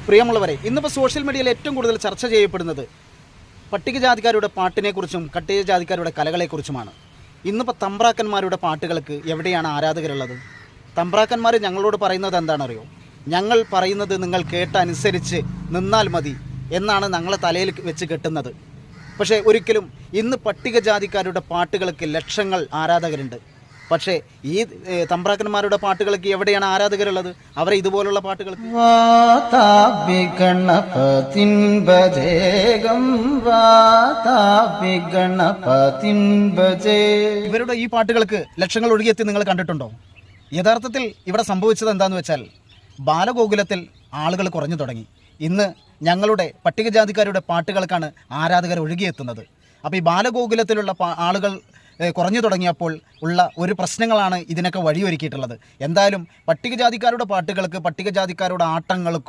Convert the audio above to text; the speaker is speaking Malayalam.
പ്രിയമുള്ളവരെ, ഇന്നിപ്പോൾ സോഷ്യൽ മീഡിയയിൽ ഏറ്റവും കൂടുതൽ ചർച്ച ചെയ്യപ്പെടുന്നത് പട്ടികജാതിക്കാരുടെ പാട്ടിനെക്കുറിച്ചും പട്ടികജാതിക്കാരുടെ കലകളെക്കുറിച്ചുമാണ്. ഇന്നിപ്പോൾ തമ്പ്രാക്കന്മാരുടെ പാട്ടുകൾക്ക് എവിടെയാണ് ആരാധകരുള്ളത്? തമ്പ്രാക്കന്മാർ ഞങ്ങളോട് പറയുന്നത് എന്താണെന്നറിയോ? ഞങ്ങൾ പറയുന്നത് നിങ്ങൾ കേട്ടനുസരിച്ച് നിന്നാൽ മതി എന്നാണ് ഞങ്ങളെ തലയിൽ വെച്ച് കെട്ടുന്നത്. പക്ഷേ ഒരിക്കലും ഇന്ന് പട്ടികജാതിക്കാരുടെ പാട്ടുകൾക്ക് ലക്ഷങ്ങൾ ആരാധകരുണ്ട്. പക്ഷേ ഈ തമ്പ്രാക്കന്മാരുടെ പാട്ടുകൾക്ക് എവിടെയാണ് ആരാധകരുള്ളത്? അവരെ ഇതുപോലുള്ള പാട്ടുകൾക്ക് ഇവരുടെ ഈ പാട്ടുകൾക്ക് ലക്ഷങ്ങൾ ഒഴുകിയെത്തി നിങ്ങൾ കണ്ടിട്ടുണ്ടോ? യഥാർത്ഥത്തിൽ ഇവിടെ സംഭവിച്ചത് എന്താണെന്ന് വെച്ചാൽ, ബാലഗോകുലത്തിൽ ആളുകൾ കുറഞ്ഞു തുടങ്ങി. ഇന്ന് ഞങ്ങളുടെ പട്ടികജാതിക്കാരുടെ പാട്ടുകൾക്കാണ് ആരാധകർ ഒഴുകിയെത്തുന്നത്. അപ്പോൾ ഈ ബാലഗോകുലത്തിലുള്ള ആളുകൾ കുറഞ്ഞു തുടങ്ങിയപ്പോൾ ഉള്ള ഒരു പ്രശ്നങ്ങളാണ് ഇതിനൊക്കെ വഴിയൊരുക്കിയിട്ടുള്ളത്. എന്തായാലും പട്ടികജാതിക്കാരുടെ പാട്ടുകൾക്ക്, പട്ടികജാതിക്കാരുടെ ആട്ടങ്ങൾക്ക്